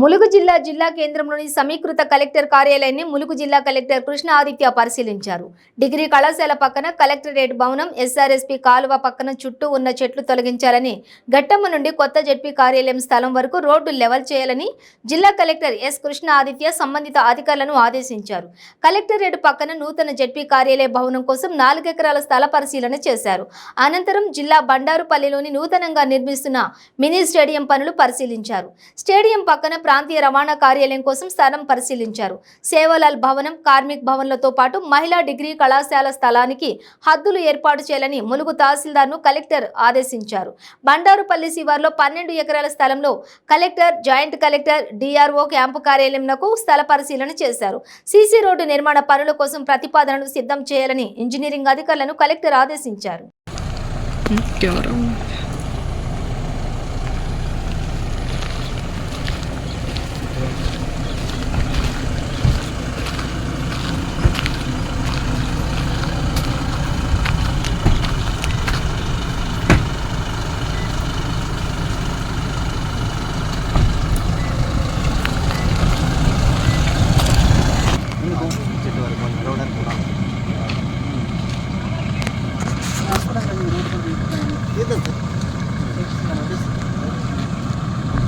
ములుగు జిల్లా కేంద్రంలోని సమీకృత కలెక్టర్ కార్యాలయాన్ని ములుగు జిల్లా కలెక్టర్ కృష్ణ ఆదిత్య పరిశీలించారు. డిగ్రీ కళాశాల పక్కన కలెక్టరేట్ భవనం, ఎస్ఆర్ఎస్పీ కాలువ పక్కన చుట్టూ ఉన్న చెట్లు తొలగించాలని, గట్టమ్మ నుండి కొత్త జెడ్పీ కార్యాలయం స్థలం వరకు రోడ్డు లెవెల్ చేయాలని జిల్లా కలెక్టర్ ఎస్ కృష్ణ ఆదిత్య సంబంధిత అధికారులను ఆదేశించారు. కలెక్టరేట్ పక్కన నూతన జెడ్పీ కార్యాలయ భవనం కోసం 4 ఎకరాల స్థల పరిశీలన చేశారు. అనంతరం జిల్లా బండారుపల్లిలోని నూతనంగా నిర్మిస్తున్న మినీ స్టేడియం పనులు పరిశీలించారు. స్టేడియం పక్కన ప్రాంతీయ రవాణా కార్యాలయం కోసం స్థలం పరిశీలించారు. సేవలాల్ భవనం, కార్మిక్ భవన్లతో పాటు మహిళా డిగ్రీ కళాశాల స్థలానికి హద్దులు ఏర్పాటు చేయాలని ములుగు తహసీల్దార్ను కలెక్టర్ ఆదేశించారు. బండారుపల్లి శివార్లో 12 ఎకరాల స్థలంలో collector, joint collector, DRO camp కార్యాలయంకు స్థల పరిశీలన చేశారు. సీసీ రోడ్డు నిర్మాణ పనుల కోసం ప్రతిపాదనలు సిద్ధం చేయాలని ఇంజనీరింగ్ అధికారులను కలెక్టర్ ఆదేశించారు.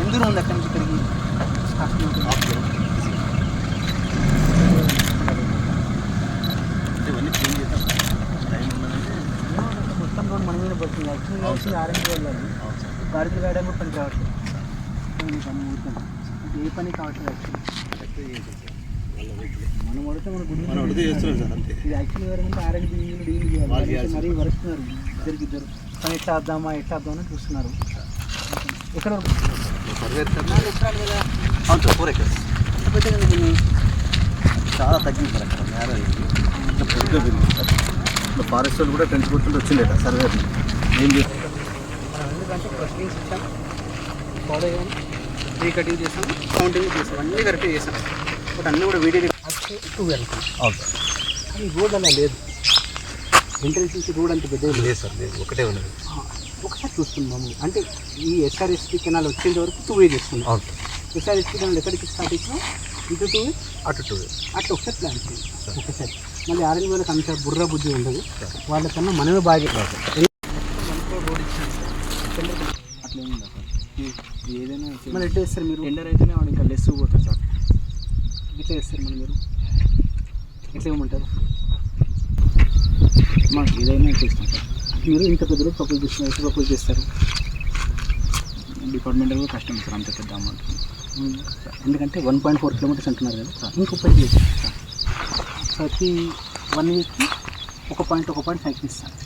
ఎందుకు ఉంది అక్కడి నుంచి ఇక్కడికి మొత్తం రోడ్ మన మీద పడుతుంది. యాక్చువల్లీ ఆరెంజ్ వెళ్ళాలి, గారికి వేయడం కూడా పని రావట్లేదు. ఏ పని కావట్లేదు. మనం పడితే మన గుడి ఇది యాక్చువల్లీ ఎవరంటే ఆరెంజ్ డీల్ చేయాలి. మరీ వరుస్తున్నారు ఇద్దరు పని ఎట్లా వద్దామా అని చూస్తున్నారు. ఎక్కడ చాలా తగ్గింది సార్. అక్కడ మ్యారేజ్ ఇప్పుడు ఫారెస్ట్ వాళ్ళు కూడా టెంట్ కొట్టుకుంటూ వచ్చిండేట సర్వే ఏం చేస్తాం. మనం ఎందుకంటే ప్రొసీడింగ్స్ ఇచ్చాం, ఫాలో అయ్యాం, రీ కటింగ్ చేసాం, కౌంటింగ్ చేసాం, అన్నీ కరెక్ట్గా చేసాం. బట్ అన్నీ కూడా వీడియో టూ వెళ్తాం. అది రోడ్ అలా లేదు. ఎంట్రెన్స్ నుంచి రోడ్ అంత పెద్ద లేదు సార్, లేదు, ఒకటే ఉన్నది. ఒకసారి చూస్తున్నాము అంటే ఈ ఎస్ఆర్ఎస్పీ కెనాల్ వచ్చేంత వరకు 2 వే చేస్తున్నాం. ఎస్ఆర్ఎస్పీ కెనాల్ ఎక్కడికి స్టార్ట్ ఇచ్చినా ఇటు 2 వే అటు 2 వే అట్లా ఒకసారి ప్లాన్ చేయాలి. ఒకసారి మళ్ళీ ఆరెంజ్ వాళ్ళకి అంత బుర్ర బుద్ధి ఉండదు, వాళ్ళకన్నా మనమే బాగా రోడ్ ఇచ్చాం సార్. అట్లా ఏముందా సార్? ఏదైనా మళ్ళీ ఎట్లా చేస్తారు మీరు? టెండర్ అయితేనే వాడు ఇంకా లెస్ పోతుంది సార్. ఎట్లా చేస్తారు మళ్ళీ మీరు? ఎట్లా ఇవ్వమంటారు? మాకు ఏదైనా చేస్తాం సార్. మీరు ఇంత పెద్ద ప్రపోజ్ చేస్తారు. డిపార్ట్మెంట్ కూడా కష్టం సార్ అంత పెద్ద అమౌంట్. ఎందుకంటే 1.4 కిలోమీటర్స్ అంటున్నారు కదా సార్. ఇంకో పని చేస్తాం సార్. ప్రతి 1 వీక్కి ఒక పాయింట్ సైకిల్ ఇస్తాను.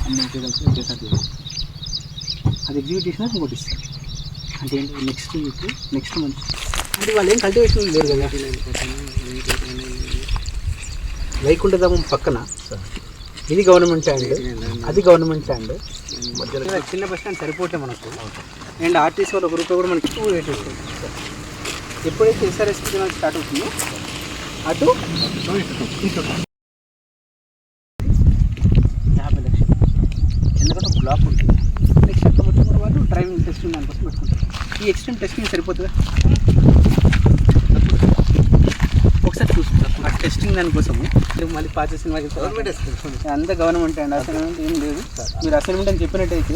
అన్ని కలిసి ఒకేసారి చేయాలి. అది ఎగ్జిక్యూటివ్ ఇంకోటి ఇస్తారు. అంటే ఏంటి నెక్స్ట్ వీక్ నెక్స్ట్ మంత్ అంటే వాళ్ళు ఏం కల్టివేషన్ లేరు కదా. వైకుంఠధామం పక్కన ఇది గవర్నమెంట్ ల్యాండ్, అది గవర్నమెంట్ ల్యాండ్. మధ్యలో చిన్న బస్ స్టాండ్ సరిపోతే మనకు. అండ్ ఆర్టీసీ వాళ్ళ గ్రూప్ కూడా మనకి 280 వస్తుంది. ఎప్పుడైతే ఎస్ఆర్ఎస్పీ కెనాల్ స్టార్ట్ అవుతుందో అటు 50 లక్షలు. ఎందుకంటే బ్లాక్ ఉంటుంది. నెక్స్ట్ ఎక్కడ మొత్తం వాళ్ళు డ్రైవింగ్ టెస్టింగ్ దానికోసం పెట్టుకుంటారు. ఈ ఎక్స్ట్రీమ్ టెస్టింగ్ సరిపోతుందా? ఒకసారి చూసుకుంటారు ఆ టెస్టింగ్ దానికోసము. మళ్ళీ పాస్ చేసిన అంతా గవర్నమెంట్ అండి. అసైన్మెంట్ ఏం లేదు. మీరు అసైన్మెంట్ అని చెప్పినట్టయితే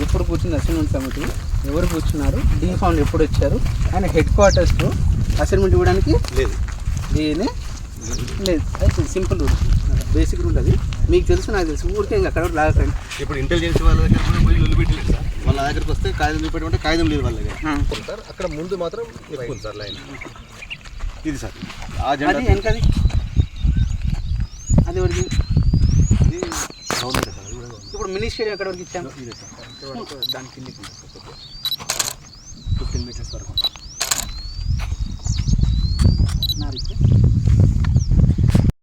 ఎప్పుడు కూర్చుంది అసైన్మెంట్ కమిటీ, ఎవరు కూర్చున్నారు, డీ ఫౌండ్ ఎప్పుడు వచ్చారు, ఆయన హెడ్ క్వార్టర్స్లో అసైన్మెంట్ ఇవ్వడానికి లేదు. దేనే లేదు. అయితే సింపుల్ రూల్, బేసిక్ రూల్ అది. మీకు తెలుసు, నాకు తెలుసు. ఊరికే ఇంకా అక్కడ లాగకండి. ఇప్పుడు ఇంటెలిజెన్స్ వాళ్ళ దగ్గర కూడా పోయి లొల్లి పెట్టలేదు సార్. వాళ్ళ దగ్గరికి వస్తే కాగితం చూపెట్టమంటే కాగితం లేదు వాళ్ళ దగ్గర సార్. అక్కడ ముందు మాత్రం ఎక్కువ సార్ లైన్. ఇది సార్ అది వెనకది అది వరకు ఇప్పుడు మినీ స్టేడియం ఎక్కడ వరకు ఇచ్చాము? దాని కిందకి 15 మీటర్స్ వరకు నా రిక్వెస్ట్.